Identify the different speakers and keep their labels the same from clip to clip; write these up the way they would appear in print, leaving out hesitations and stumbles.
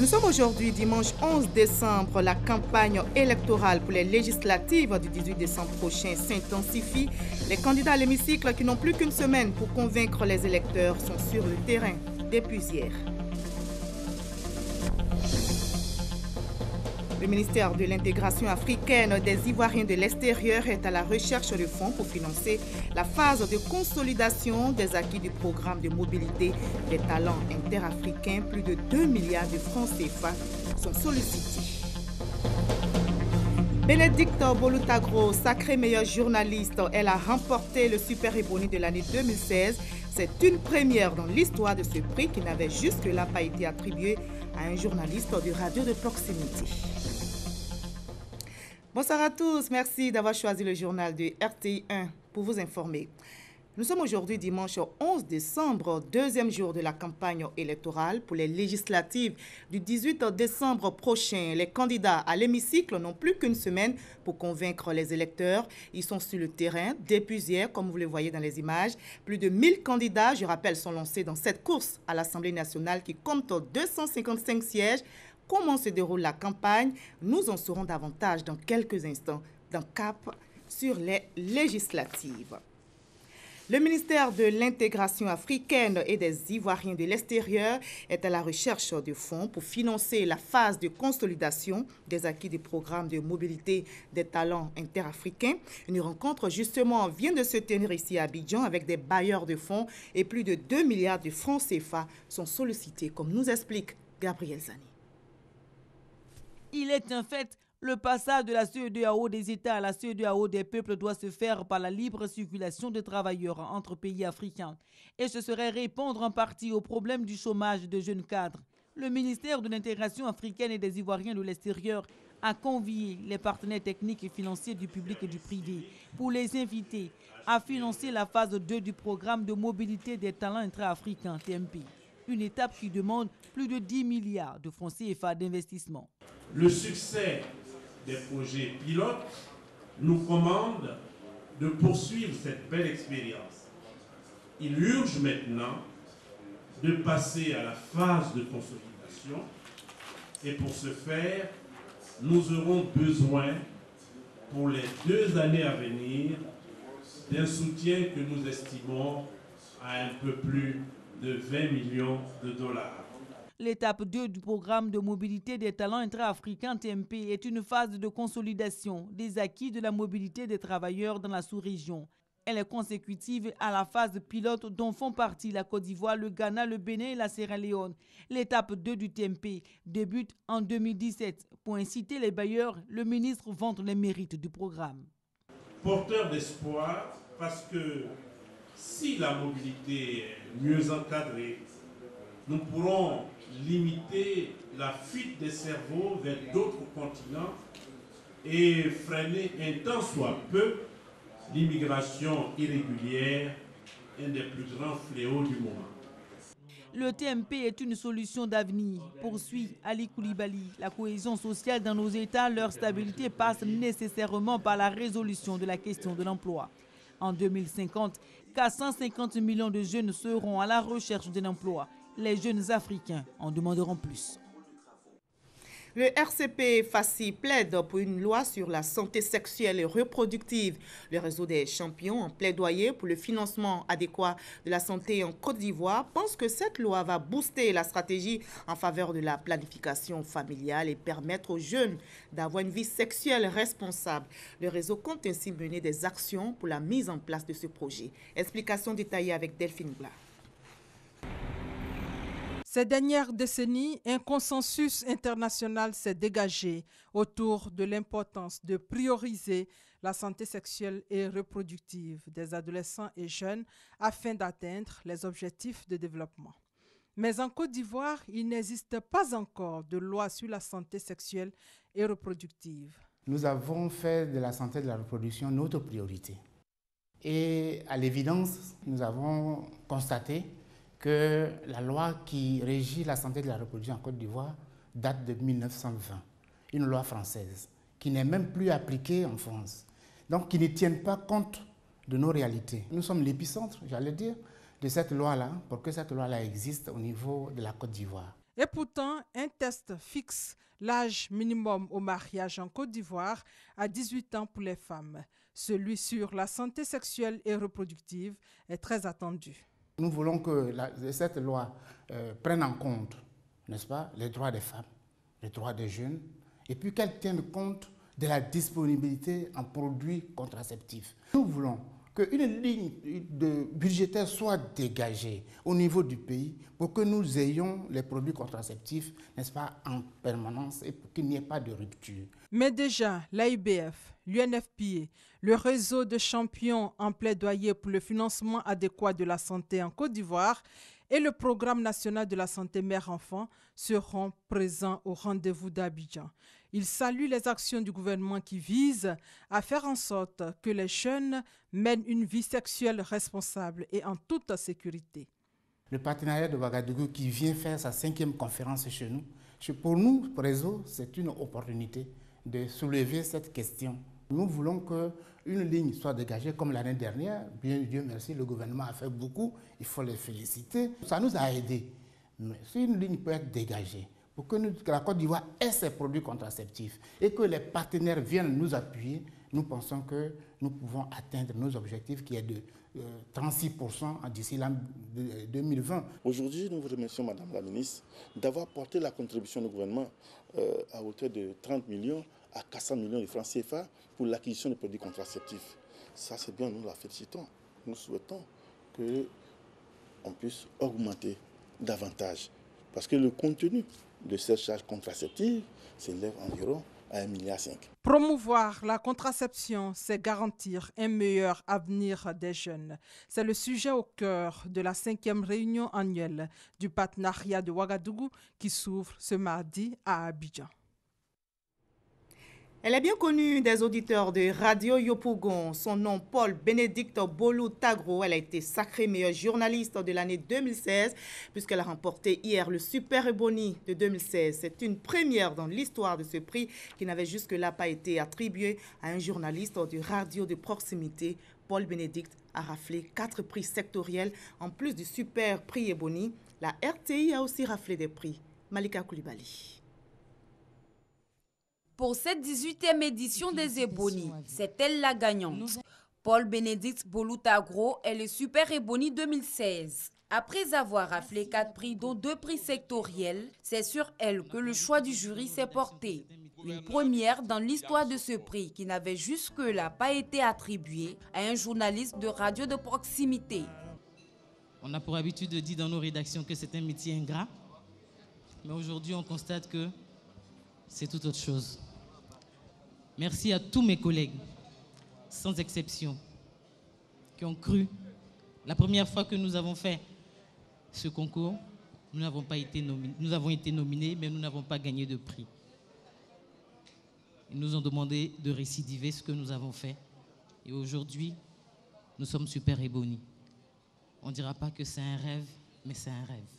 Speaker 1: Nous sommes aujourd'hui dimanche 11 décembre. La campagne électorale pour les législatives du 18 décembre prochain s'intensifie. Les candidats à l'hémicycle qui n'ont plus qu'une semaine pour convaincre les électeurs sont sur le terrain depuis hier. Le ministère de l'intégration africaine des Ivoiriens de l'extérieur est à la recherche de fonds pour financer la phase de consolidation des acquis du programme de mobilité des talents interafricains. Plus de 2 milliards de francs CFA sont sollicités. Bénédicte Bolutagro, sacrée meilleure journaliste, elle a remporté le Super Ebony de l'année 2016. C'est une première dans l'histoire de ce prix qui n'avait jusque-là pas été attribué à un journaliste de radio de proximité. Bonsoir à tous, merci d'avoir choisi le journal de RTI 1 pour vous informer. Nous sommes aujourd'hui dimanche 11 décembre, deuxième jour de la campagne électorale pour les législatives du 18 décembre prochain. Les candidats à l'hémicycle n'ont plus qu'une semaine pour convaincre les électeurs. Ils sont sur le terrain depuis hier, comme vous le voyez dans les images. Plus de 1000 candidats, je rappelle, sont lancés dans cette course à l'Assemblée nationale qui compte 255 sièges. Comment se déroule la campagne? Nous en saurons davantage dans quelques instants dans Cap sur les législatives. Le ministère de l'intégration africaine et des Ivoiriens de l'extérieur est à la recherche de fonds pour financer la phase de consolidation des acquis du programme de mobilité des talents interafricains. Une rencontre justement vient de se tenir ici à Abidjan avec des bailleurs de fonds et plus de 2 milliards de francs CFA sont sollicités, comme nous explique Gabriel Zani.
Speaker 2: Il est un fait, le passage de la CEDEAO des États à la CEDEAO des peuples doit se faire par la libre circulation des travailleurs entre pays africains. Et ce serait répondre en partie au problème du chômage de jeunes cadres. Le ministère de l'intégration africaine et des Ivoiriens de l'extérieur a convié les partenaires techniques et financiers du public et du privé pour les inviter à financer la phase 2 du programme de mobilité des talents intra-africains TMP. Une étape qui demande plus de 10 milliards de francs CFA d'investissement.
Speaker 3: Le succès des projets pilotes nous commande de poursuivre cette belle expérience. Il urge maintenant de passer à la phase de consolidation et pour ce faire, nous aurons besoin pour les 2 années à venir d'un soutien que nous estimons à un peu plus de 20 millions de dollars.
Speaker 2: L'étape 2 du programme de mobilité des talents intra-africains TMP est une phase de consolidation des acquis de la mobilité des travailleurs dans la sous-région. Elle est consécutive à la phase pilote dont font partie la Côte d'Ivoire, le Ghana, le Bénin et la Sierra Leone. L'étape 2 du TMP débute en 2017. Pour inciter les bailleurs, le ministre vante les mérites du programme.
Speaker 3: Porteur d'espoir parce que si la mobilité est mieux encadrée, nous pourrons limiter la fuite des cerveaux vers d'autres continents et freiner un tant soit peu l'immigration irrégulière, un des plus grands fléaux du moment.
Speaker 2: Le TMP est une solution d'avenir, poursuit Ali Koulibaly. La cohésion sociale dans nos États, leur stabilité passe nécessairement par la résolution de la question de l'emploi. En 2050, 450 millions de jeunes seront à la recherche d'un emploi. Les jeunes Africains en demanderont plus.
Speaker 1: Le RCP FACI plaide pour une loi sur la santé sexuelle et reproductive. Le réseau des champions, en plaidoyer pour le financement adéquat de la santé en Côte d'Ivoire, pense que cette loi va booster la stratégie en faveur de la planification familiale et permettre aux jeunes d'avoir une vie sexuelle responsable. Le réseau compte ainsi mener des actions pour la mise en place de ce projet. Explication détaillée avec Delphine Blas.
Speaker 4: Ces dernières décennies, un consensus international s'est dégagé autour de l'importance de prioriser la santé sexuelle et reproductive des adolescents et jeunes afin d'atteindre les objectifs de développement. Mais en Côte d'Ivoire, il n'existe pas encore de loi sur la santé sexuelle et reproductive.
Speaker 5: Nous avons fait de la santé et de la reproduction notre priorité. Et à l'évidence, nous avons constaté que la loi qui régit la santé de la reproduction en Côte d'Ivoire date de 1920, une loi française qui n'est même plus appliquée en France, donc qui ne tient pas compte de nos réalités. Nous sommes l'épicentre, j'allais dire, de cette loi-là, pour que cette loi-là existe au niveau de la Côte d'Ivoire.
Speaker 4: Et pourtant, un test fixe l'âge minimum au mariage en Côte d'Ivoire à 18 ans pour les femmes. Celui sur la santé sexuelle et reproductive est très attendu.
Speaker 5: Nous voulons que cette loi prenne en compte, n'est-ce pas, les droits des femmes, les droits des jeunes, et puis qu'elle tienne compte de la disponibilité en produits contraceptifs. Nous voulons qu'une ligne budgétaire soit dégagée au niveau du pays pour que nous ayons les produits contraceptifs, n'est-ce pas, en permanence et pour qu'il n'y ait pas de rupture.
Speaker 4: Mais déjà, l'AIBF, l'UNFPA, le réseau de champions en plaidoyer pour le financement adéquat de la santé en Côte d'Ivoire et le programme national de la santé mère-enfant seront présents au rendez-vous d'Abidjan. Ils saluent les actions du gouvernement qui visent à faire en sorte que les jeunes mènent une vie sexuelle responsable et en toute sécurité.
Speaker 5: Le partenariat de Ouagadougou qui vient faire sa 5e conférence chez nous, pour nous, réseau, c'est une opportunité de soulever cette question. Nous voulons qu'une ligne soit dégagée comme l'année dernière. Bien, Dieu merci, le gouvernement a fait beaucoup, il faut les féliciter. Ça nous a aidés. Mais si une ligne peut être dégagée, pour que la Côte d'Ivoire ait ses produits contraceptifs et que les partenaires viennent nous appuyer, nous pensons que nous pouvons atteindre nos objectifs qui est de 36% d'ici l'an 2020.
Speaker 6: Aujourd'hui, nous vous remercions, Madame la Ministre, d'avoir porté la contribution du gouvernement à hauteur de 30 millions à 400 millions de francs CFA pour l'acquisition de produits contraceptifs. Ça, c'est bien, nous la félicitons. Nous souhaitons qu'on puisse augmenter davantage. Parce que le contenu de cette charge contraceptive s'élève environ à 1,5 milliard.
Speaker 4: Promouvoir la contraception, c'est garantir un meilleur avenir des jeunes. C'est le sujet au cœur de la 5e réunion annuelle du partenariat de Ouagadougou qui s'ouvre ce mardi à Abidjan.
Speaker 1: Elle est bien connue des auditeurs de Radio Yopougon. Son nom, Paul Bénédicte Bolou-Tagro. Elle a été sacrée meilleure journaliste de l'année 2016 puisqu'elle a remporté hier le Super Ebony de 2016. C'est une première dans l'histoire de ce prix qui n'avait jusque-là pas été attribué à un journaliste de radio de proximité. Paul Bénédicte a raflé 4 prix sectoriels en plus du Super Prix Ebony. La RTI a aussi raflé des prix. Malika Koulibaly.
Speaker 7: Pour cette 18e édition des Ebony, c'est elle la gagnante. Paul Bénédicte Bolou-Tagro est le Super Ebony 2016. Après avoir raflé 4 prix, dont 2 prix sectoriels, c'est sur elle que le choix du jury s'est porté. Une première dans l'histoire de ce prix qui n'avait jusque-là pas été attribué à un journaliste de radio de proximité.
Speaker 8: On a pour habitude de dire dans nos rédactions que c'est un métier ingrat, mais aujourd'hui on constate que c'est tout autre chose. Merci à tous mes collègues, sans exception, qui ont cru. La première fois que nous avons fait ce concours, nous avons été nominés, mais nous n'avons pas gagné de prix. Ils nous ont demandé de récidiver ce que nous avons fait. Et aujourd'hui, nous sommes Super Ebony. On ne dira pas que c'est un rêve, mais c'est un rêve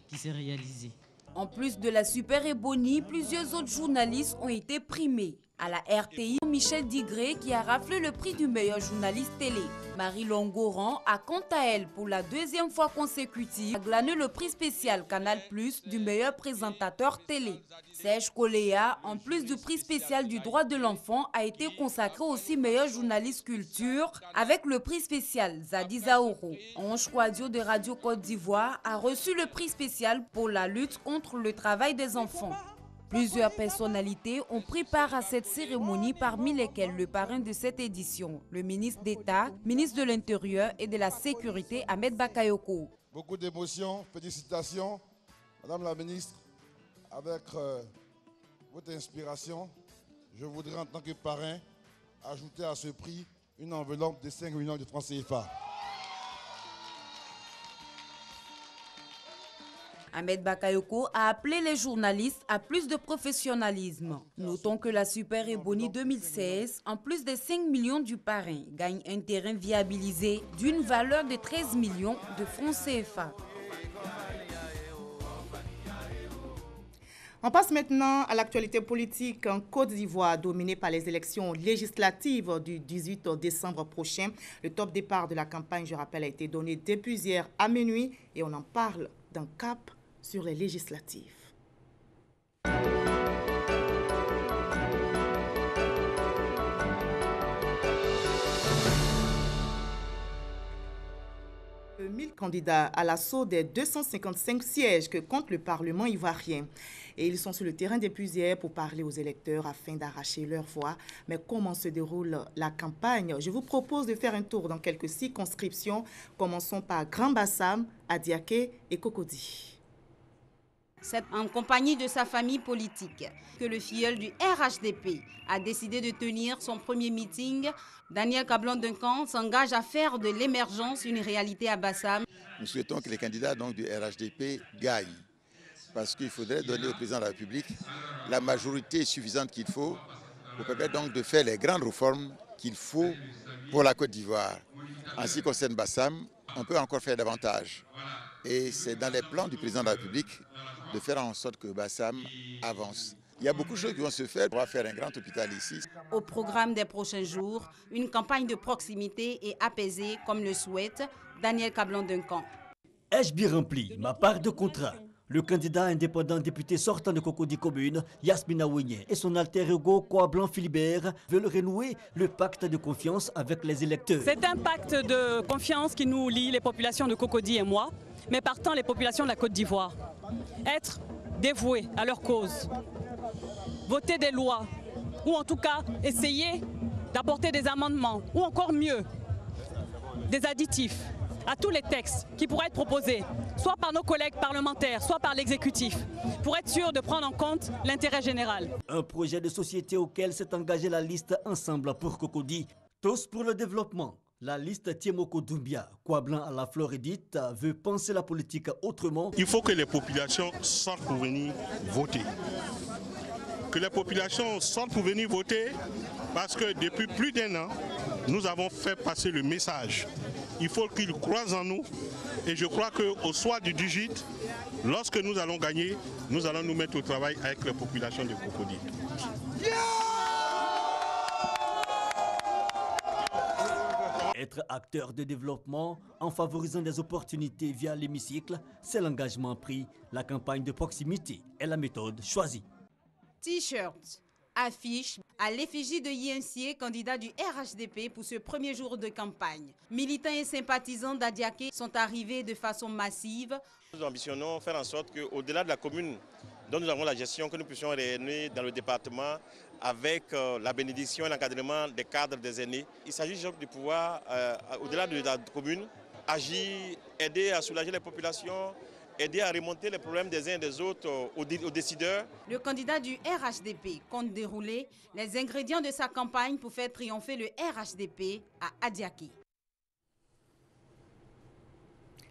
Speaker 8: qui s'est réalisé.
Speaker 7: En plus de la Super Ebony, plusieurs autres journalistes ont été primés. À la RTI, Michel Digré qui a raflé le prix du meilleur journaliste télé. Marie Longoran a quant à elle, pour la 2e fois consécutive, glané le prix spécial Canal+ du meilleur présentateur télé. Serge Koléa, en plus du prix spécial du droit de l'enfant, a été consacré aussi meilleur journaliste culture avec le prix spécial Zadi Zaoro. Ange Kouadio de Radio Côte d'Ivoire a reçu le prix spécial pour la lutte contre le travail des enfants. Plusieurs personnalités ont pris part à cette cérémonie, parmi lesquelles le parrain de cette édition, le ministre d'État, ministre de l'Intérieur et de la Sécurité, Ahmed Bakayoko.
Speaker 9: Beaucoup d'émotions, félicitations, Madame la ministre, avec votre inspiration. Je voudrais en tant que parrain ajouter à ce prix une enveloppe de 5 millions de francs CFA.
Speaker 7: Ahmed Bakayoko a appelé les journalistes à plus de professionnalisme. Notons que la Super Ebony 2016, en plus des 5 millions du parrain, gagne un terrain viabilisé d'une valeur de 13 millions de francs CFA.
Speaker 1: On passe maintenant à l'actualité politique en Côte d'Ivoire, dominée par les élections législatives du 18 décembre prochain. Le top départ de la campagne, je rappelle, a été donné depuis hier à minuit et on en parle d'un cap sur les législatives. De 1000 candidats à l'assaut des 255 sièges que compte le Parlement ivoirien. Et ils sont sur le terrain des Puisières pour parler aux électeurs afin d'arracher leur voix. Mais comment se déroule la campagne? Je vous propose de faire un tour dans quelques circonscriptions. Commençons par Grand Bassam, Adiaké et Cocody.
Speaker 10: C'est en compagnie de sa famille politique que le filleul du RHDP a décidé de tenir son premier meeting. Daniel Cablon-Duncan s'engage à faire de l'émergence une réalité à Bassam.
Speaker 11: Nous souhaitons que les candidats du RHDP gagnent, parce qu'il faudrait donner au président de la République la majorité suffisante qu'il faut pour permettre donc de faire les grandes réformes qu'il faut pour la Côte d'Ivoire. En ce qui concerne Bassam, on peut encore faire davantage. Et c'est dans les plans du président de la République de faire en sorte que Bassam avance. Il y a beaucoup de choses qui vont se faire. On va faire un grand hôpital ici.
Speaker 10: Au programme des prochains jours, une campagne de proximité et apaisée, comme le souhaite Daniel Cablon-Duncan.
Speaker 12: Ai-je bien rempli ma part de contrat? Le candidat indépendant député sortant de Cocody Commune, Yasmina Ouigné, et son alter ego Kouablan Philibert veulent renouer le pacte de confiance avec les électeurs.
Speaker 13: C'est un pacte de confiance qui nous lie, les populations de Cocody et moi, mais partant les populations de la Côte d'Ivoire. Être dévoués à leur cause, voter des lois, ou en tout cas essayer d'apporter des amendements, ou encore mieux, des additifs à tous les textes qui pourraient être proposés, soit par nos collègues parlementaires, soit par l'exécutif, pour être sûr de prendre en compte l'intérêt général.
Speaker 12: Un projet de société auquel s'est engagée la liste Ensemble pour Cocody, tous pour le développement. La liste Tiemoko Doumbia, Kouablan à la Floridite, veut penser la politique autrement.
Speaker 14: Il faut que les populations sortent pour venir voter. Que les populations sortent pour venir voter parce que depuis plus d'1 an, nous avons fait passer le message. Il faut qu'ils croient en nous et je crois qu'au soir du 18, lorsque nous allons gagner, nous allons nous mettre au travail avec les populations de Cocody.
Speaker 12: Être acteur de développement en favorisant des opportunités via l'hémicycle, c'est l'engagement pris, la campagne de proximité et la méthode choisie.
Speaker 10: T-shirts, affiches à l'effigie de Yiensié, candidat du RHDP pour ce premier jour de campagne. Militants et sympathisants d'Adiaké sont arrivés de façon massive.
Speaker 15: Nous ambitionnons faire en sorte qu'au-delà de la commune dont nous avons la gestion, que nous puissions réunir dans le département avec la bénédiction et l'encadrement des cadres des aînés. Il s'agit de pouvoir, au-delà de la commune, agir, aider à soulager les populations, aider à remonter les problèmes des uns et des autres aux décideurs.
Speaker 10: Le candidat du RHDP compte dérouler les ingrédients de sa campagne pour faire triompher le RHDP à Adiaké.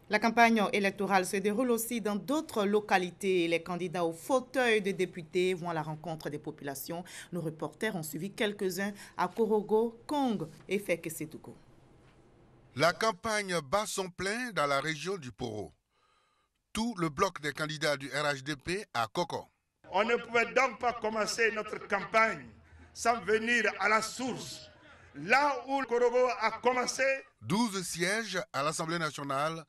Speaker 1: La campagne électorale se déroule aussi dans d'autres localités. Les candidats au fauteuil de députés vont à la rencontre des populations. Nos reporters ont suivi quelques-uns à Korogo, Kong et Fekesetougou.
Speaker 16: La campagne bat son plein dans la région du Poro. Tout le bloc des candidats du RHDP à Koko.
Speaker 17: On ne pouvait donc pas commencer notre campagne sans venir à la source. Là où Korogo a commencé.
Speaker 16: 12 sièges à l'Assemblée nationale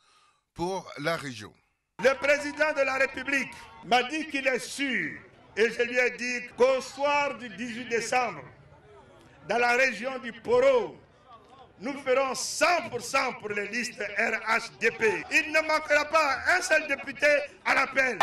Speaker 16: pour la région.
Speaker 17: Le président de la République m'a dit qu'il est sûr, et je lui ai dit qu'au soir du 18 décembre, dans la région du Poro, nous ferons 100% pour les listes RHDP. Il ne manquera pas un seul député à l'appel.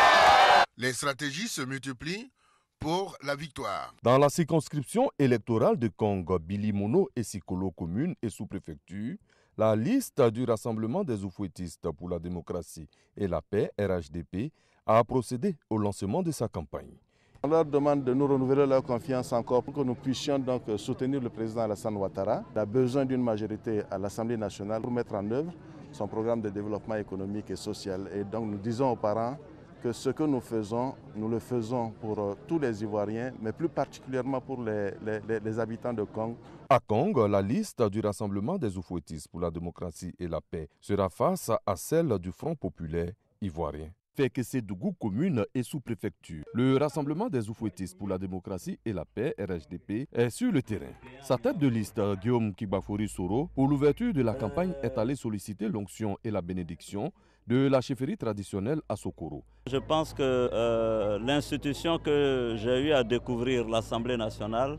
Speaker 16: Les stratégies se multiplient pour la victoire.
Speaker 18: Dans la circonscription électorale de Kong, Bilimono et Sikolo communes et sous-préfecture, la liste du Rassemblement des oufouettistes pour la démocratie et la paix, RHDP, a procédé au lancement de sa campagne.
Speaker 9: On leur demande de nous renouveler leur confiance encore pour que nous puissions donc soutenir le président Alassane Ouattara. Il a besoin d'une majorité à l'Assemblée nationale pour mettre en œuvre son programme de développement économique et social. Et donc nous disons aux parents que ce que nous faisons, nous le faisons pour tous les Ivoiriens, mais plus particulièrement pour les habitants de Kong.
Speaker 18: À Kong, la liste du Rassemblement des oufouettistes pour la démocratie et la paix sera face à celle du Front populaire ivoirien. Fekesetougou commune et sous-préfecture. Le Rassemblement des oufouettistes pour la démocratie et la paix, RHDP, est sur le terrain. Sa tête de liste, Guillaume Kibafori Soro, pour l'ouverture de la campagne est allé solliciter l'onction et la bénédiction de la chefferie traditionnelle à Sokoro.
Speaker 19: Je pense que l'institution que j'ai eu à découvrir, l'Assemblée nationale,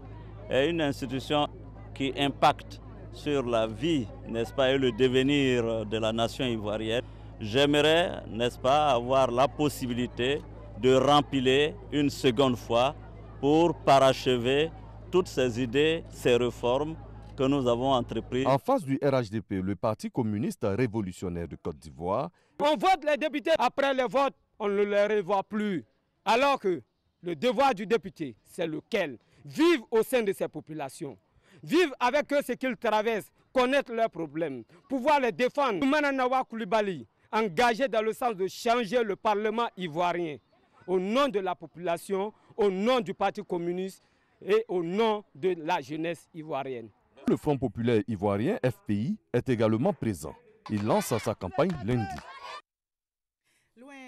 Speaker 19: est une institution qui impacte sur la vie, n'est-ce pas, et le devenir de la nation ivoirienne. J'aimerais, n'est-ce pas, avoir la possibilité de rempiler une seconde fois pour parachever toutes ces idées, ces réformes que nous avons entreprises.
Speaker 18: En face du RHDP, le Parti communiste révolutionnaire de Côte d'Ivoire.
Speaker 20: On vote les députés, après le vote, on ne les revoit plus. Alors que le devoir du député, c'est lequel? Vivre au sein de ces populations, vivre avec eux ce qu'ils traversent, connaître leurs problèmes, pouvoir les défendre. Mananawa Koulibaly, engagé dans le sens de changer le Parlement ivoirien, au nom de la population, au nom du Parti communiste et au nom de la jeunesse ivoirienne.
Speaker 18: Le Front populaire ivoirien, FPI, est également présent. Il lance sa campagne lundi.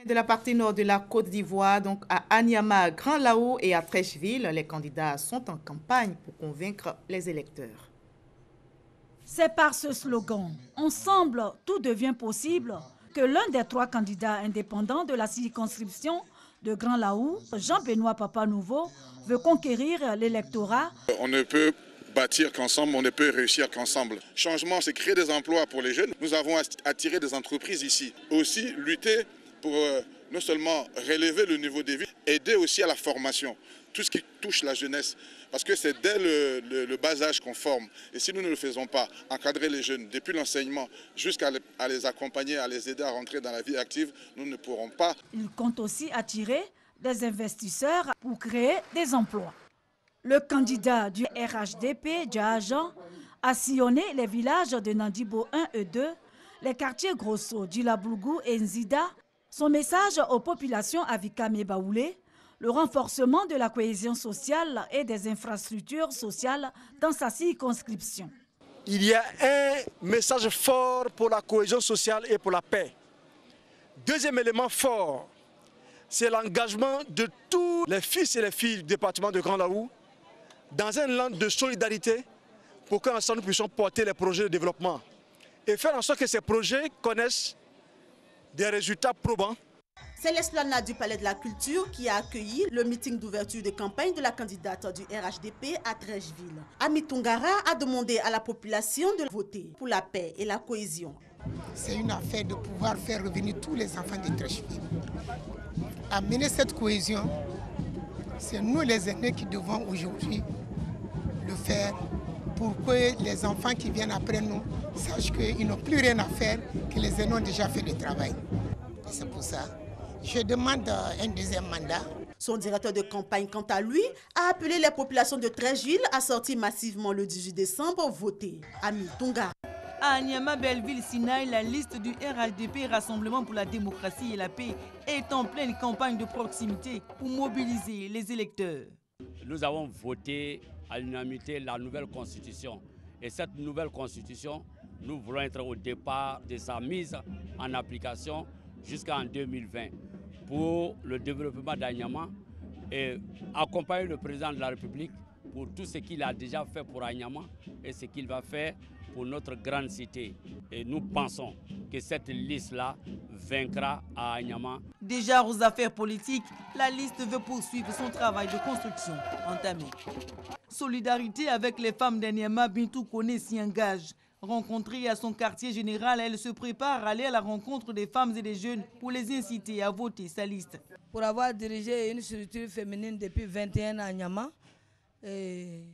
Speaker 1: De la partie nord de la Côte d'Ivoire, donc à Anyama, Grand Lao et à Treichville, les candidats sont en campagne pour convaincre les électeurs.
Speaker 21: C'est par ce slogan « Ensemble, tout devient possible » que l'un des 3 candidats indépendants de la circonscription de Grand Lao, Jean-Benoît Papa-Nouveau, veut conquérir l'électorat.
Speaker 22: On ne peut bâtir qu'ensemble, on ne peut réussir qu'ensemble. Changement, c'est créer des emplois pour les jeunes. Nous avons attiré des entreprises ici. Aussi, lutter pour non seulement relever le niveau de vie, aider aussi à la formation, tout ce qui touche la jeunesse. Parce que c'est dès le bas âge qu'on forme. Et si nous ne le faisons pas, encadrer les jeunes depuis l'enseignement jusqu'à les accompagner, à les aider à rentrer dans la vie active, nous ne pourrons pas.
Speaker 21: Il compte aussi attirer des investisseurs pour créer des emplois. Le candidat du RHDP, Djahajan, a sillonné les villages de Nandibo 1 et 2, les quartiers Grosso, Djilabougou et Nzida. Son message aux populations Avikam et Baoulé, le renforcement de la cohésion sociale et des infrastructures sociales dans sa circonscription.
Speaker 23: Il y a un message fort pour la cohésion sociale et pour la paix. Deuxième élément fort, c'est l'engagement de tous les fils et les filles du département de Grand Laou dans un élan de solidarité pour qu'ensemble nous puissions porter les projets de développement et faire en sorte que ces projets connaissent des résultats probants.
Speaker 24: C'est l'esplanade du Palais de la Culture qui a accueilli le meeting d'ouverture de campagne de la candidate du RHDP à Treichville. Ami Tungara a demandé à la population de voter pour la paix et la cohésion.
Speaker 25: C'est une affaire de pouvoir faire revenir tous les enfants de Treichville. Amener cette cohésion, c'est nous les aînés qui devons aujourd'hui le faire pour que les enfants qui viennent après nous sachent qu'ils n'ont plus rien à faire, que les aînés ont déjà fait le travail. C'est pour ça. Je demande un deuxième mandat.
Speaker 24: Son directeur de campagne, quant à lui, a appelé les populations de Treichville à sortir massivement le 18 décembre voter. Ami Tonga.
Speaker 2: À Anyama, Belleville, Sinaï, la liste du RHDP, Rassemblement pour la démocratie et la paix, est en pleine campagne de proximité pour mobiliser les électeurs.
Speaker 26: Nous avons voté à l'unanimité la nouvelle constitution. Et cette nouvelle constitution, nous voulons être au départ de sa mise en application jusqu'en 2020 pour le développement d'Anyama et accompagner le président de la République pour tout ce qu'il a déjà fait pour Anyama et ce qu'il va faire pour notre grande cité. Et nous pensons que cette liste-là vaincra à Anyama.
Speaker 2: Déjà aux affaires politiques, la liste veut poursuivre son travail de construction entamé. Solidarité avec les femmes d'Anyama, Bintou Kone s'y engage. Rencontrée à son quartier général, elle se prépare à aller à la rencontre des femmes et des jeunes pour les inciter à voter sa liste.
Speaker 27: Pour avoir dirigé une structure féminine depuis 21 ans à Nyama, et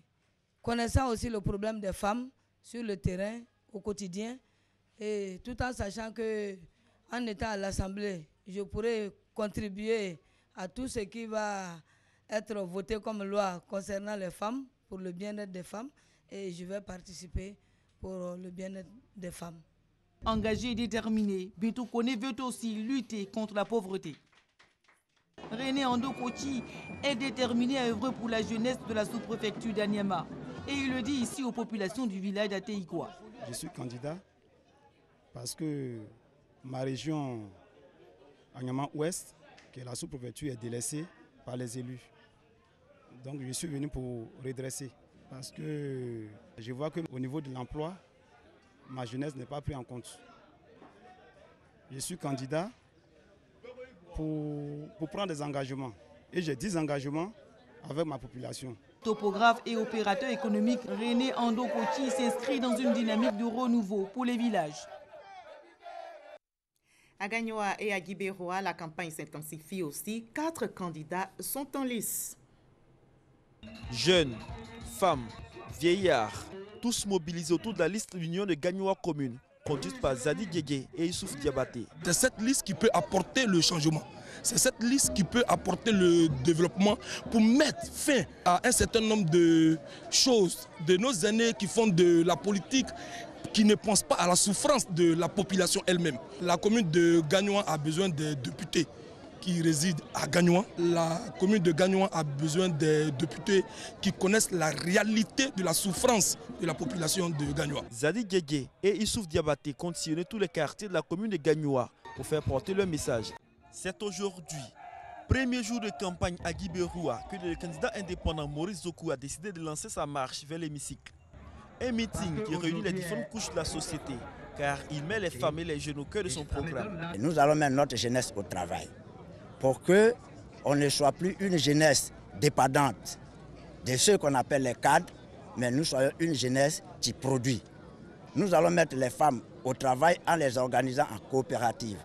Speaker 27: connaissant aussi le problème des femmes sur le terrain au quotidien, et tout en sachant qu'en étant à l'Assemblée, je pourrais contribuer à tout ce qui va être voté comme loi concernant les femmes, pour le bien-être des femmes, et je vais participer pour le bien-être des femmes.
Speaker 2: Engagé et déterminé, Bintou Kone veut aussi lutter contre la pauvreté. René Andokoti est déterminé à œuvrer pour la jeunesse de la sous-préfecture d'Anyama. Et il le dit ici aux populations du village d'Ateikwa.
Speaker 28: Je suis candidat parce que ma région Anyama Ouest, qui est la sous-préfecture, est délaissée par les élus. Donc je suis venu pour redresser. Parce que je vois qu'au niveau de l'emploi, ma jeunesse n'est pas prise en compte. je suis candidat pour prendre des engagements. Et j'ai 10 engagements avec ma population.
Speaker 2: Topographe et opérateur économique René Ando-Kochi s'inscrit dans une dynamique de renouveau pour les villages.
Speaker 1: À Gagnoa et à Guibéroa, la campagne s'intensifie aussi. 4 candidats sont en lice.
Speaker 3: Jeunes, femmes, vieillards, tous mobilisés autour de la liste d'union de Gagnoa commune, conduite par Zadi Guégué et Youssouf Diabaté.
Speaker 4: C'est cette liste qui peut apporter le changement. C'est cette liste qui peut apporter le développement pour mettre fin à un certain nombre de choses de nos aînés qui font de la politique, qui ne pensent pas à la souffrance de la population elle-même. La commune de Gagnoa a besoin des députés qui résident à Gagnoa. La commune de Gagnoa a besoin des députés qui connaissent la réalité de la souffrance de la population de Gagnoa.
Speaker 3: Zadi Guégué et Youssouf Diabaté comptent sillonner tous les quartiers de la commune de Gagnoa pour faire porter leur message. C'est aujourd'hui, premier jour de campagne à Guibéroa, que le candidat indépendant Maurice Zokou a décidé de lancer sa marche vers l'hémicycle. Un meeting qui réunit les différentes couches de la société, car il met les femmes et les jeunes au cœur de son programme.
Speaker 5: Nous allons mettre notre jeunesse au travail pour qu'on ne soit plus une jeunesse dépendante de ceux qu'on appelle les cadres, mais nous soyons une jeunesse qui produit. Nous allons mettre les femmes au travail en les organisant en coopérative.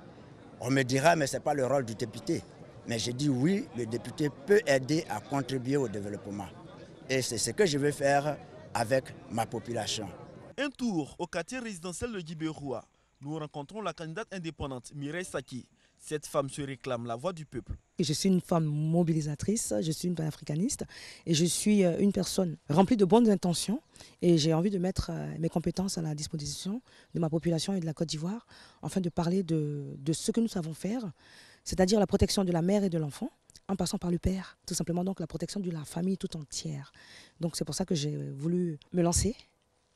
Speaker 5: On me dira, mais ce n'est pas le rôle du député. Mais je dis oui, le député peut aider à contribuer au développement. Et c'est ce que je veux faire avec ma population.
Speaker 3: Un tour au quartier résidentiel de Guibéroa. Nous rencontrons la candidate indépendante Mireille Saki. Cette femme se réclame la voix du peuple.
Speaker 6: Je suis une femme mobilisatrice, je suis une panafricaniste et je suis une personne remplie de bonnes intentions et j'ai envie de mettre mes compétences à la disposition de ma population et de la Côte d'Ivoire afin de parler de ce que nous savons faire, c'est-à-dire la protection de la mère et de l'enfant en passant par le père, tout simplement donc la protection de la famille tout entière. Donc c'est pour ça que j'ai voulu me lancer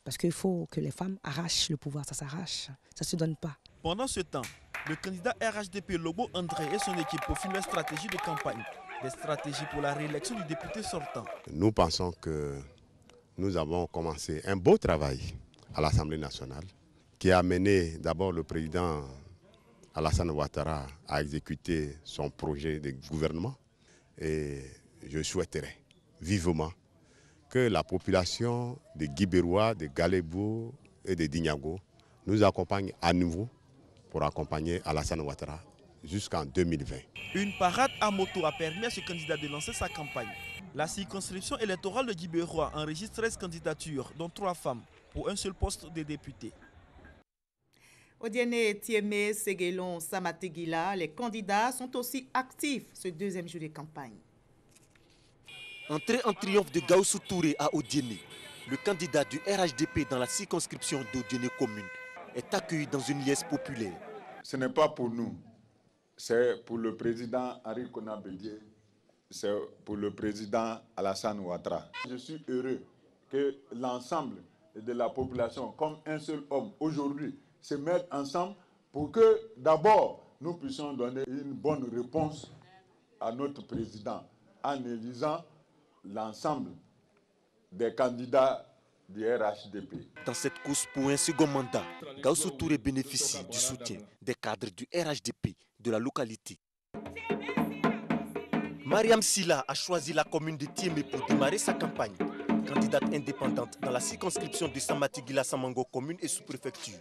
Speaker 6: parce qu'il faut que les femmes arrachent le pouvoir, ça s'arrache, ça ne se donne pas.
Speaker 3: Pendant ce temps, le candidat RHDP Lobo André et son équipe peaufinent leur stratégie de campagne, des stratégies pour la réélection du député sortant.
Speaker 7: Nous pensons que nous avons commencé un beau travail à l'Assemblée nationale qui a amené d'abord le président Alassane Ouattara à exécuter son projet de gouvernement. Et je souhaiterais vivement que la population de Guibéroa, de Galebo et de Dignago nous accompagne à nouveau pour accompagner Alassane Ouattara jusqu'en 2020.
Speaker 3: Une parade à moto a permis à ce candidat de lancer sa campagne. La circonscription électorale de Guibéroa enregistre 13 candidatures, dont 3 femmes, pour un seul poste de député.
Speaker 1: Odiene Tieme, Séguélon, Samateguila, les candidats sont aussi actifs ce deuxième jour de campagne.
Speaker 8: Entrée en triomphe de Gaoussou Touré à Odiene, le candidat du RHDP dans la circonscription d'Odiene commune est accueilli dans une liesse populaire.
Speaker 11: Ce n'est pas pour nous, c'est pour le président Henri Konan Bédié, c'est pour le président Alassane Ouattara. Je suis heureux que l'ensemble de la population, comme un seul homme, aujourd'hui, se mettent ensemble pour que d'abord nous puissions donner une bonne réponse à notre président en élisant l'ensemble des candidats du RHDP.
Speaker 8: Dans cette course pour un second mandat, Gaoussou Touré bénéficie du soutien des cadres du RHDP de la localité. Mariam Silla a choisi la commune de Tiémé pour démarrer sa campagne. Candidate indépendante dans la circonscription de Samatigila Samango commune et sous-préfecture.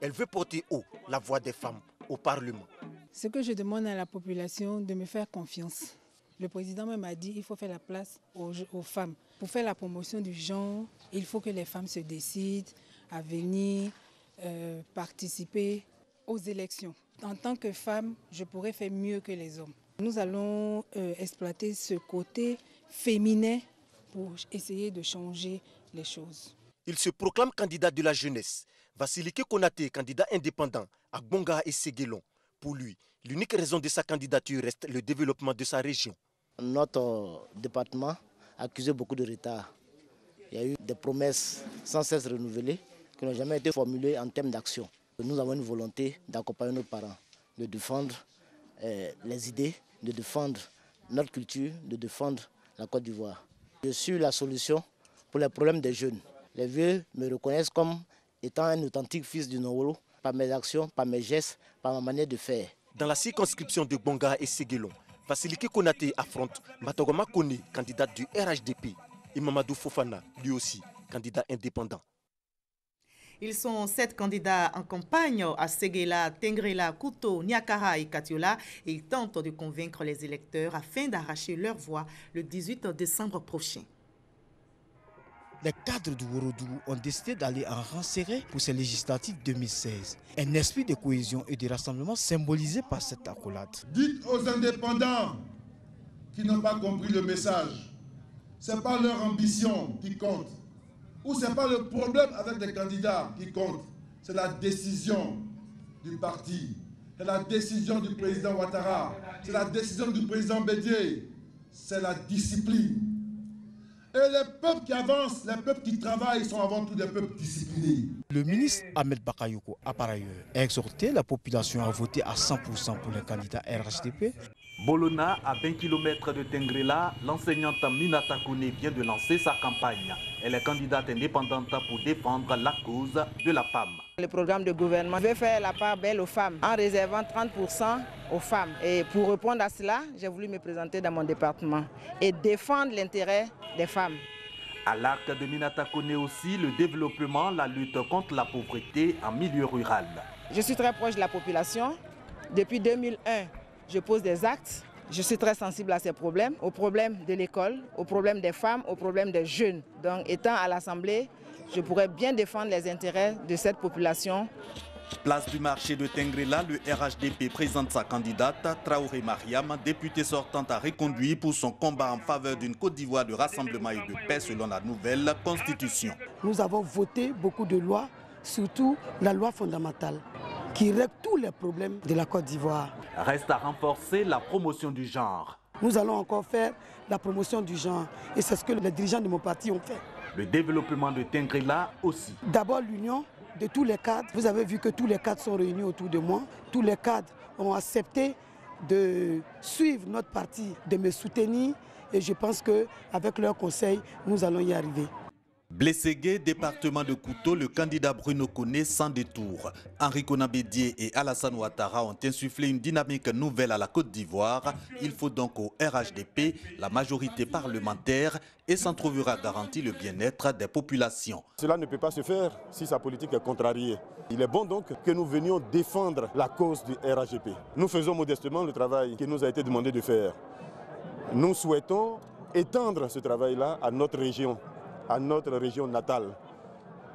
Speaker 8: Elle veut porter haut la voix des femmes au Parlement.
Speaker 13: Ce que je demande à la population, de me faire confiance. Le président même a dit qu'il faut faire la place aux femmes. Pour faire la promotion du genre, il faut que les femmes se décident à venir participer aux élections. En tant que femme, je pourrais faire mieux que les hommes. Nous allons exploiter ce côté féminin pour essayer de changer les choses.
Speaker 8: Il se proclame candidat de la jeunesse. Vassilike Konaté, candidat indépendant à Bonga et Séguélon. Pour lui, l'unique raison de sa candidature reste le développement de sa région.
Speaker 5: Notre département a accusé beaucoup de retard. Il y a eu des promesses sans cesse renouvelées qui n'ont jamais été formulées en termes d'action. Nous avons une volonté d'accompagner nos parents, de défendre les idées, de défendre notre culture, de défendre la Côte d'Ivoire. Je suis la solution pour les problèmes des jeunes. Les vieux me reconnaissent comme étant un authentique fils du Nowolo, par mes actions, par mes gestes, par ma manière de faire.
Speaker 8: Dans la circonscription de Bongara et Séguélon, Vasiliki Konaté affronte Matogoma Kone, candidat du RHDP, et Mamadou Fofana, lui aussi, candidat indépendant.
Speaker 1: Ils sont 7 candidats en campagne à Séguéla, Tengrela, Kouto, Niakara et Katiola et ils tentent de convaincre les électeurs afin d'arracher leur voix le 18 décembre prochain.
Speaker 9: Les cadres du Worodougou ont décidé d'aller en rang serré pour ces législatives 2016. Un esprit de cohésion et de rassemblement symbolisé par cette accolade.
Speaker 22: Dites aux indépendants qui n'ont pas compris le message, ce n'est pas leur ambition qui compte, ou ce n'est pas le problème avec les candidats qui compte, c'est la décision du parti, c'est la décision du président Ouattara, c'est la décision du président Bédié, c'est la discipline. Et les peuples qui avancent, les peuples qui travaillent sont avant tout des peuples disciplinés.
Speaker 9: Le ministre Ahmed Bakayoko a par ailleurs exhorté la population à voter à 100% pour le candidat RHDP.
Speaker 10: Bolona, à 20 km de Tengrela, l'enseignante Minata Kone vient de lancer sa campagne. Elle est candidate indépendante pour défendre la cause de la femme.
Speaker 12: Le programme de gouvernement veut faire la part belle aux femmes en réservant 30% aux femmes. Et pour répondre à cela, j'ai voulu me présenter dans mon département et défendre l'intérêt des femmes.
Speaker 10: À l'arc de Minata Kone aussi, le développement, la lutte contre la pauvreté en milieu rural.
Speaker 12: Je suis très proche de la population. Depuis 2001, je pose des actes. Je suis très sensible à ces problèmes, aux problèmes de l'école, aux problèmes des femmes, aux problèmes des jeunes. Donc, étant à l'Assemblée, je pourrais bien défendre les intérêts de cette population.
Speaker 10: Place du marché de Tengrela, le RHDP présente sa candidate, Traoré Mariam, députée sortante à reconduire pour son combat en faveur d'une Côte d'Ivoire de rassemblement et de paix selon la nouvelle constitution.
Speaker 14: Nous avons voté beaucoup de lois, surtout la loi fondamentale, qui règle tous les problèmes de la Côte d'Ivoire.
Speaker 10: Reste à renforcer la promotion du genre.
Speaker 14: Nous allons encore faire la promotion du genre et c'est ce que les dirigeants de mon parti ont fait.
Speaker 10: Le développement de Tengrela aussi.
Speaker 14: D'abord l'union de tous les cadres. Vous avez vu que tous les cadres sont réunis autour de moi. Tous les cadres ont accepté de suivre notre parti, de me soutenir et je pense qu'avec leur conseil, nous allons y arriver.
Speaker 10: Blességué, département de Kouto, le candidat Bruno Kone sans détour. Henri Konan Bédié et Alassane Ouattara ont insufflé une dynamique nouvelle à la Côte d'Ivoire. Il faut donc au RHDP la majorité parlementaire et s'en trouvera garanti le bien-être des populations.
Speaker 15: Cela ne peut pas se faire si sa politique est contrariée. Il est bon donc que nous venions défendre la cause du RHDP. Nous faisons modestement le travail qui nous a été demandé de faire. Nous souhaitons étendre ce travail-là à notre région natale.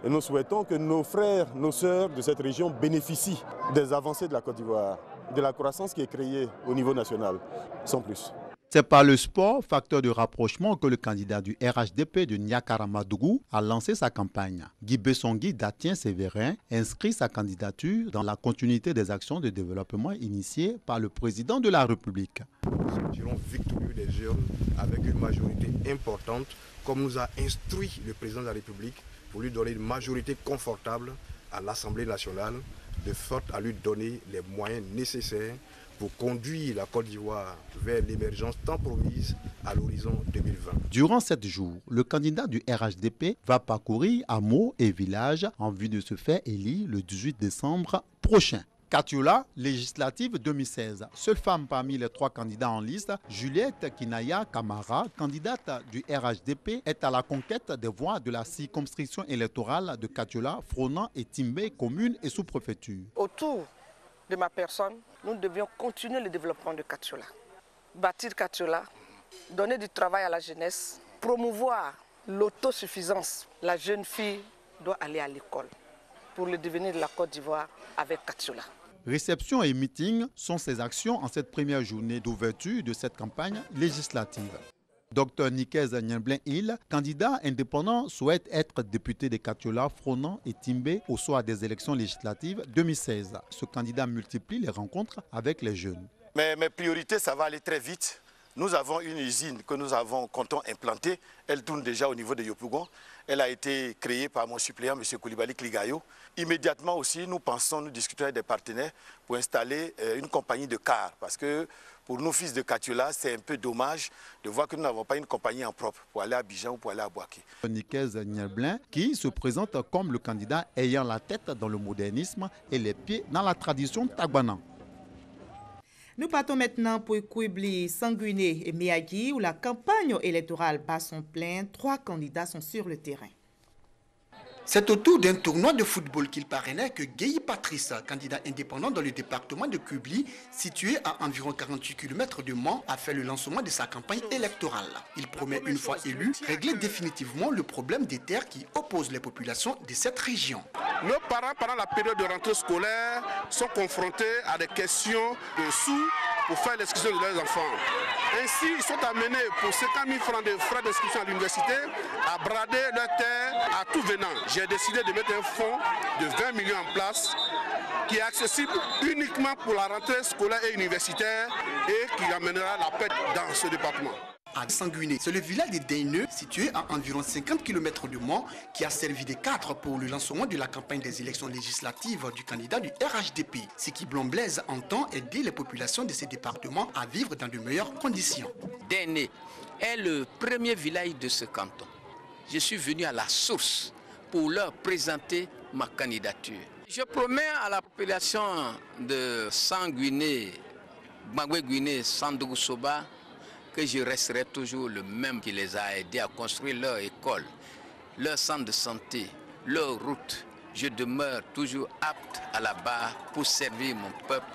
Speaker 15: Et nous souhaitons que nos frères, nos sœurs de cette région bénéficient des avancées de la Côte d'Ivoire, de la croissance qui est créée au niveau national, sans plus.
Speaker 16: C'est par le sport, facteur de rapprochement, que le candidat du RHDP de Niakara-Madougou a lancé sa campagne. Guy Bessongui d'Atien-Sévérin inscrit sa candidature dans la continuité des actions de développement initiées par le président de la République.
Speaker 17: Nous sortirons victorieux des urnes avec une majorité importante, comme nous a instruit le président de la République, pour lui donner une majorité confortable à l'Assemblée nationale, de sorte à lui donner les moyens nécessaires pour conduire la Côte d'Ivoire vers l'émergence tant promise à l'horizon 2020.
Speaker 16: Durant 7 jours, le candidat du RHDP va parcourir hameaux et villages en vue de se faire élire le 18 décembre prochain. Katiola, législative 2016. Seule femme parmi les 3 candidats en liste, Juliette Kinaya Kamara, candidate du RHDP, est à la conquête des voix de la circonscription électorale de Katiola, Fronan et Timbé, communes et sous-préfecture.
Speaker 19: Autour de ma personne, nous devions continuer le développement de Katiola. Bâtir Katiola, donner du travail à la jeunesse, promouvoir l'autosuffisance. La jeune fille doit aller à l'école pour le devenir de la Côte d'Ivoire avec Katiola.
Speaker 16: Réception et meeting sont ces actions en cette première journée d'ouverture de cette campagne législative. Dr Nikez Nyenblin-Hill, candidat indépendant, souhaite être député de Katiola, Fronan et Timbé au soir des élections législatives 2016. Ce candidat multiplie les rencontres avec les jeunes.
Speaker 29: Mais mes priorités, ça va aller très vite.
Speaker 18: Nous avons une usine que nous comptons implanter. Elle tourne déjà au niveau de Yopougon. Elle a été créée par mon suppléant, M. Koulibaly Kligayo. Immédiatement aussi, nous discutons avec des partenaires pour installer une compagnie de cars. Parce que pour nous, fils de Katiola, c'est un peu dommage de voir que nous n'avons pas une compagnie en propre pour aller à Abidjan ou pour aller à Bouaké.
Speaker 16: Nikez Nielblin, qui se présente comme le candidat ayant la tête dans le modernisme et les pieds dans la tradition tagbana.
Speaker 1: Nous partons maintenant pour Kouibli, Sanguiné et Miyagi, où la campagne électorale bat son plein. 3 candidats sont sur le terrain.
Speaker 20: C'est autour d'un tournoi de football qu'il parrainait que Gueye Patrice, candidat indépendant dans le département de Kubli, situé à environ 48 km de Mans, a fait le lancement de sa campagne électorale. Il promet, une fois élu, régler définitivement le problème des terres qui opposent les populations de cette région.
Speaker 21: Nos parents, pendant la période de rentrée scolaire, sont confrontés à des questions de sous pour faire l'inscription de leurs enfants. Ainsi, ils sont amenés pour 50 000 francs de frais d'inscription à l'université à brader leurs terres à tout venant. J'ai décidé de mettre un fonds de 20 millions en place qui est accessible uniquement pour la rentrée scolaire et universitaire et qui amènera la paix dans ce département.
Speaker 20: À Sanguiné, c'est le village de Deineux, situé à environ 50 km de Mans, qui a servi de cadre pour le lancement de la campagne des élections législatives du candidat du RHDP. Siki Blaise entend aider les populations de ces départements à vivre dans de meilleures conditions.
Speaker 23: Deineux est le premier village de ce canton. Je suis venu à la source pour leur présenter ma candidature. Je promets à la population de Sanguiné, Gbagwe-Guiné, Sandougou-Soba, que je resterai toujours le même qui les a aidés à construire leur école, leur centre de santé, leur route. Je demeure toujours apte à la barre pour servir mon peuple.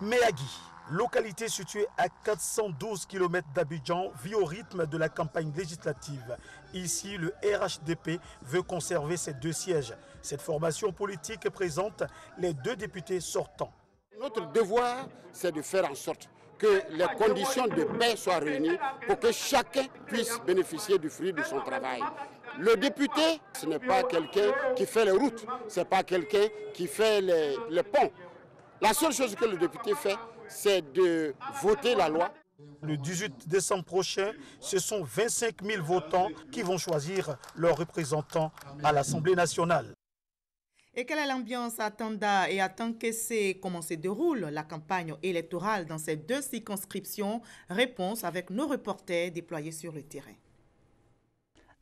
Speaker 24: Meyagui, localité située à 412 km d'Abidjan, vit au rythme de la campagne législative. Ici, le RHDP veut conserver ses 2 sièges. Cette formation politique présente les 2 députés sortants.
Speaker 25: Notre devoir, c'est de faire en sorte que les conditions de paix soient réunies pour que chacun puisse bénéficier du fruit de son travail. Le député, ce n'est pas quelqu'un qui fait les routes, ce n'est pas quelqu'un qui fait les ponts. La seule chose que le député fait, c'est de voter la loi.
Speaker 24: Le 18 décembre prochain, ce sont 25 000 votants qui vont choisir leurs représentants à l'Assemblée nationale.
Speaker 1: Et quelle est l'ambiance à Tanda et à Tankessé? Comment se déroule la campagne électorale dans ces 2 circonscriptions? Réponse avec nos reporters déployés sur le terrain.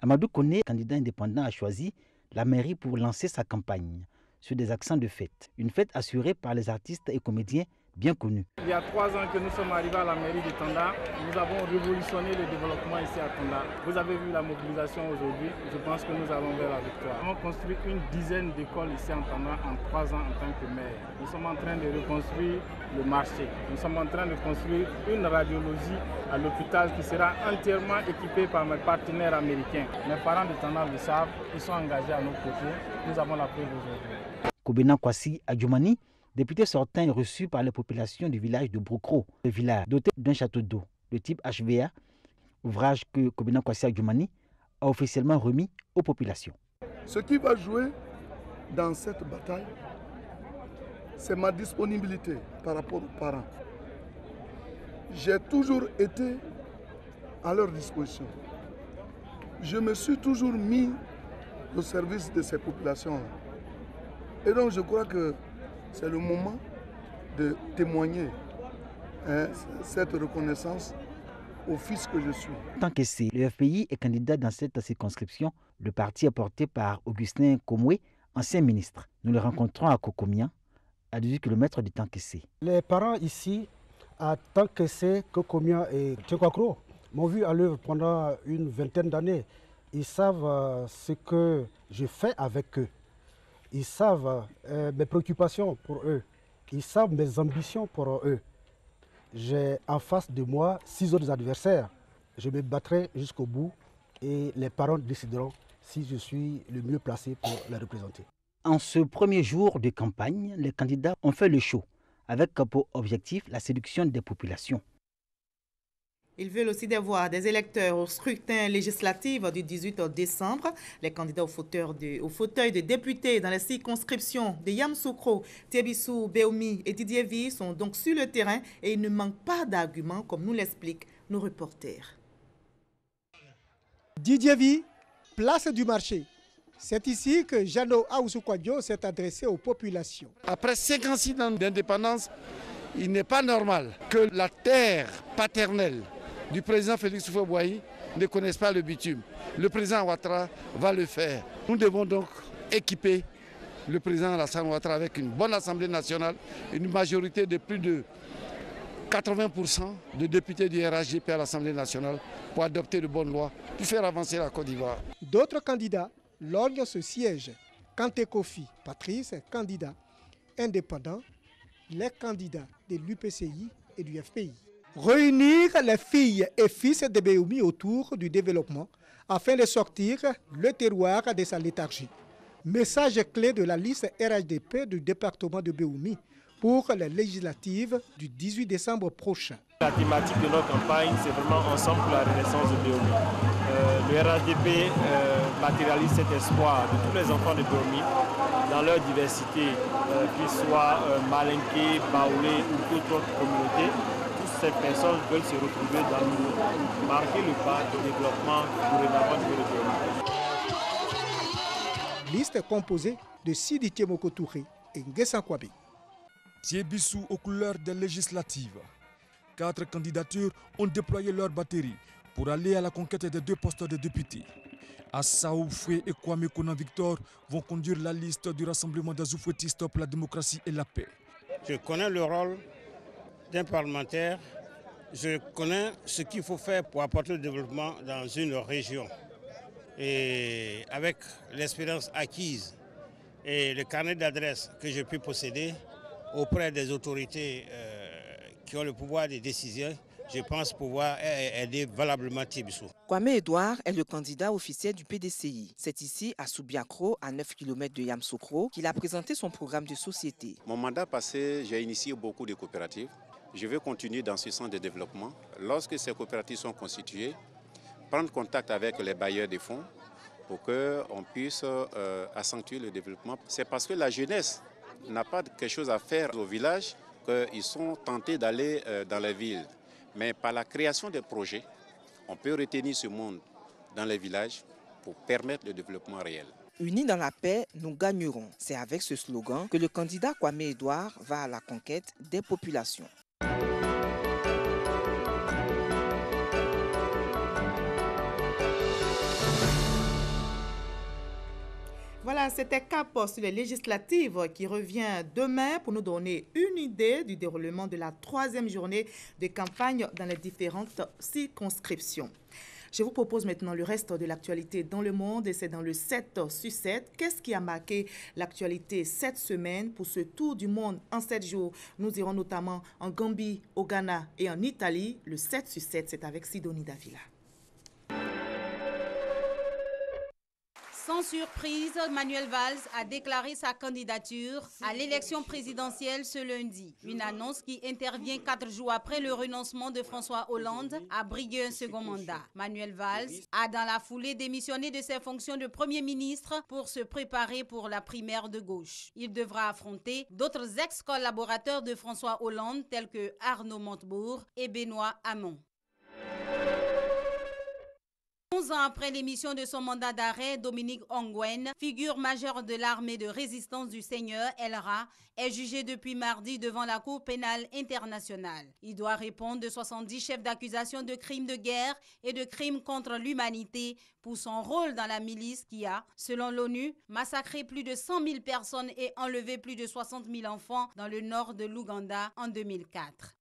Speaker 26: Amadou Koné, candidat indépendant, a choisi la mairie pour lancer sa campagne sur des accents de fête. Une fête assurée par les artistes et comédiens bien connus.
Speaker 27: Il y a 3 ans que nous sommes arrivés à la mairie de Tanda. Nous avons révolutionné le développement ici à Tanda. Vous avez vu la mobilisation aujourd'hui. Je pense que nous allons vers la victoire. Nous avons construit une dizaine d'écoles ici en Tanda en 3 ans en tant que maire. Nous sommes en train de reconstruire le marché. Nous sommes en train de construire une radiologie à l'hôpital qui sera entièrement équipée par mes partenaires américains. Mes parents de Tanda le savent. Ils sont engagés à nos côtés. Nous avons la preuve aujourd'hui.
Speaker 26: Kobena Kwasi Adjoumani, député sortant est reçu par les populations du village de Broukro, le village doté d'un château d'eau de type HVA, ouvrage que Kobena Kwasi Adjoumani a officiellement remis aux populations.
Speaker 29: Ce qui va jouer dans cette bataille, c'est ma disponibilité par rapport aux parents. J'ai toujours été à leur disposition. Je me suis toujours mis au service de ces populations-là. Et donc je crois que c'est le moment de témoigner cette reconnaissance au fils que je suis.
Speaker 26: Tant que c'est le FPI est candidat dans cette circonscription, le parti est porté par Augustin Komwe, ancien ministre. Nous le rencontrons à Kokomia, à 18 km de Tankessé.
Speaker 30: Les parents ici, à Tankessé, Kokomia et Tchekwakro, m'ont vu à l'œuvre pendant une vingtaine d'années. Ils savent ce que je fais avec eux. Ils savent mes préoccupations pour eux. Ils savent mes ambitions pour eux. J'ai en face de moi 6 autres adversaires. Je me battrai jusqu'au bout et les parents décideront si je suis le mieux placé pour les représenter.
Speaker 26: En ce premier jour de campagne, les candidats ont fait le show avec pour objectif la séduction des populations.
Speaker 1: Ils veulent aussi devoir des électeurs au scrutin législatif du 18 décembre. Les candidats au fauteuil de députés dans les circonscriptions de Yamoussoukro, Tébissou, Béoumi et Didier-Vi sont donc sur le terrain et il ne manque pas d'arguments, comme nous l'explique nos reporters.
Speaker 2: Didier Vi, place du marché. C'est ici que Jeannot Aoussoukwadio s'est adressé aux populations.
Speaker 3: Après 56 ans d'indépendance, il n'est pas normal que la terre paternelle du président Félix Houphouët-Boigny ne connaisse pas le bitume. Le président Ouattara va le faire. Nous devons donc équiper le président Alassane Ouattara avec une bonne Assemblée nationale, une majorité de plus de 80% de députés du RHDP à l'Assemblée nationale pour adopter de bonnes lois, pour faire avancer la Côte d'Ivoire.
Speaker 2: D'autres candidats lorgnent ce siège. Kanté Kofi Patrice, candidat indépendant, les candidats de l'UPCI et du FPI. Réunir les filles et fils de Béoumi autour du développement afin de sortir le terroir de sa léthargie. Message clé de la liste RHDP du département de Béoumi pour les législatives du 18 décembre prochain.
Speaker 27: La thématique de notre campagne, c'est vraiment ensemble pour la renaissance de Béoumi. Le RHDP matérialise cet espoir de tous les enfants de Béoumi dans leur diversité, qu'ils soient malinqués, baoulés ou toute autre communauté. Toutes ces personnes veulent se retrouver dans nous, marquer le pas du développement dorénavant de Béoumi.
Speaker 2: Liste composée de Sidi Thiemoko Touré et Nguessan Kouabe.
Speaker 4: Thiébissou aux couleurs des législatives. 4 candidatures ont déployé leur batterie pour aller à la conquête des 2 postes de députés. Assaou Foué et Kwame Konan Victor vont conduire la liste du rassemblement des Zoufouettistes pour la démocratie et la paix.
Speaker 5: Je connais le rôle d'un parlementaire. Je connais ce qu'il faut faire pour apporter le développement dans une région. Et avec l'expérience acquise et le carnet d'adresses que j'ai pu posséder auprès des autorités qui ont le pouvoir de décision, je pense pouvoir aider valablement Thiébissou.
Speaker 12: Kwame Edouard est le candidat officiel du PDCI. C'est ici, à Soubiakro, à 9 km de Yamsoukro, qu'il a présenté son programme de société.
Speaker 6: Mon mandat passé, j'ai initié beaucoup de coopératives. Je vais continuer dans ce sens de développement. Lorsque ces coopératives sont constituées, prendre contact avec les bailleurs des fonds pour qu'on puisse accentuer le développement. C'est parce que la jeunesse n'a pas quelque chose à faire au village qu'ils sont tentés d'aller dans les villes. Mais par la création des projets, on peut retenir ce monde dans les villages pour permettre le développement réel.
Speaker 12: Unis dans la paix, nous gagnerons. C'est avec ce slogan que le candidat Kwame Edouard va à la conquête des populations.
Speaker 1: Voilà, c'était Cap sur les législatives qui revient demain pour nous donner une idée du déroulement de la 3e journée de campagne dans les différentes circonscriptions. Je vous propose maintenant le reste de l'actualité dans le monde et c'est dans le 7 sur 7. Qu'est-ce qui a marqué l'actualité cette semaine pour ce tour du monde en 7 jours? Nous irons notamment en Gambie, au Ghana et en Italie. Le 7 sur 7, c'est avec Sidonie Davila.
Speaker 7: Sans surprise, Manuel Valls a déclaré sa candidature à l'élection présidentielle ce lundi. Une annonce qui intervient 4 jours après le renoncement de François Hollande à briguer un second mandat. Manuel Valls a dans la foulée démissionné de ses fonctions de Premier ministre pour se préparer pour la primaire de gauche. Il devra affronter d'autres ex-collaborateurs de François Hollande tels que Arnaud Montebourg et Benoît Hamon. 11 ans après l'émission de son mandat d'arrêt, Dominique Ongwen, figure majeure de l'armée de résistance du Seigneur, LRA, est jugé depuis mardi devant la Cour pénale internationale. Il doit répondre de 70 chefs d'accusation de crimes de guerre et de crimes contre l'humanité pour son rôle dans la milice qui a, selon l'ONU, massacré plus de 100 000 personnes et enlevé plus de 60 000 enfants dans le nord de l'Ouganda en 2004.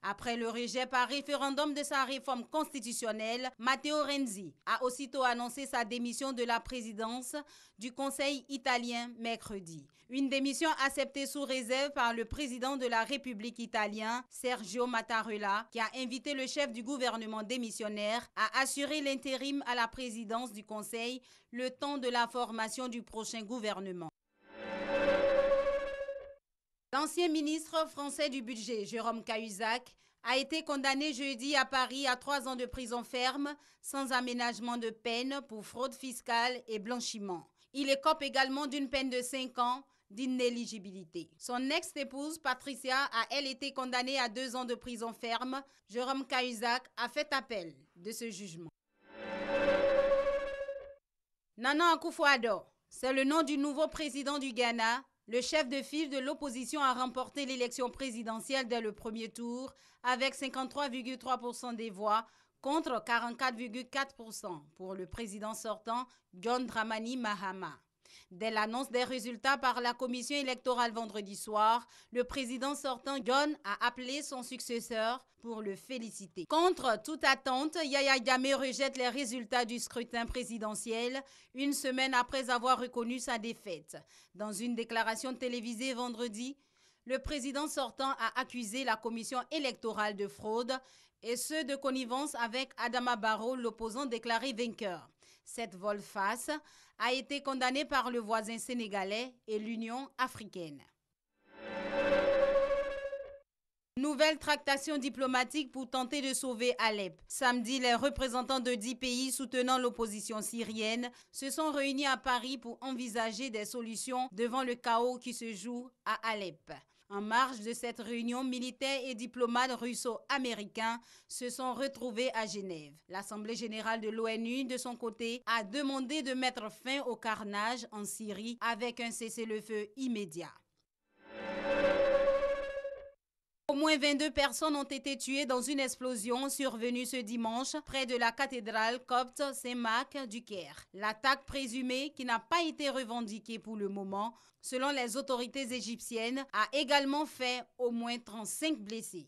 Speaker 7: Après le rejet par référendum de sa réforme constitutionnelle, Matteo Renzi a aussitôt annoncé sa démission de la présidence du Conseil italien mercredi. Une démission acceptée sous réserve par le président de la République italien, Sergio Mattarella, qui a invité le chef du gouvernement démissionnaire à assurer l'intérim à la présidence du Conseil le temps de la formation du prochain gouvernement. L'ancien ministre français du budget, Jérôme Cahuzac, a été condamné jeudi à Paris à 3 ans de prison ferme sans aménagement de peine pour fraude fiscale et blanchiment. Il écope également d'une peine de 5 ans, d'inéligibilité. Son ex-épouse, Patricia, a elle été condamnée à 2 ans de prison ferme. Jérôme Cahuzac a fait appel de ce jugement. Nana Akufo-Addo, c'est le nom du nouveau président du Ghana. Le chef de file de l'opposition a remporté l'élection présidentielle dès le premier tour avec 53,3% des voix contre 44,4% pour le président sortant John Dramani Mahama. Dès l'annonce des résultats par la commission électorale vendredi soir, le président sortant John a appelé son successeur pour le féliciter. Contre toute attente, Yaya Jammeh rejette les résultats du scrutin présidentiel une semaine après avoir reconnu sa défaite. Dans une déclaration télévisée vendredi, le président sortant a accusé la commission électorale de fraude et ce de connivence avec Adama Barrow, l'opposant déclaré vainqueur. Cette volte-face a été condamnée par le voisin sénégalais et l'Union africaine. Nouvelle tractation diplomatique pour tenter de sauver Alep. Samedi, les représentants de 10 pays soutenant l'opposition syrienne se sont réunis à Paris pour envisager des solutions devant le chaos qui se joue à Alep. En marge de cette réunion, militaires et diplomates russo-américains se sont retrouvés à Genève. L'Assemblée générale de l'ONU, de son côté, a demandé de mettre fin au carnage en Syrie avec un cessez-le-feu immédiat. Au moins 22 personnes ont été tuées dans une explosion survenue ce dimanche près de la cathédrale copte Saint-Marc du Caire. L'attaque présumée, qui n'a pas été revendiquée pour le moment, selon les autorités égyptiennes, a également fait au moins 35 blessés.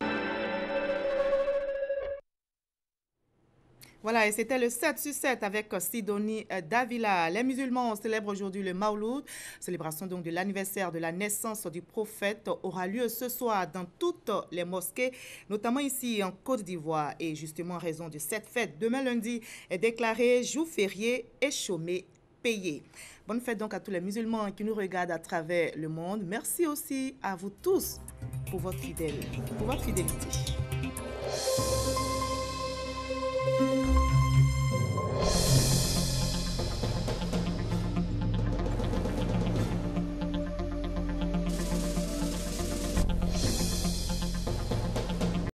Speaker 1: Voilà, et c'était le 7 sur 7 avec Sidonie Davila. Les musulmans célèbrent aujourd'hui le Mawlud. Célébration donc de l'anniversaire de la naissance du prophète aura lieu ce soir dans toutes les mosquées, notamment ici en Côte d'Ivoire. Et justement, en raison de cette fête, demain lundi est déclaré jour férié et chômé payé. Bonne fête donc à tous les musulmans qui nous regardent à travers le monde. Merci aussi à vous tous pour votre fidélité.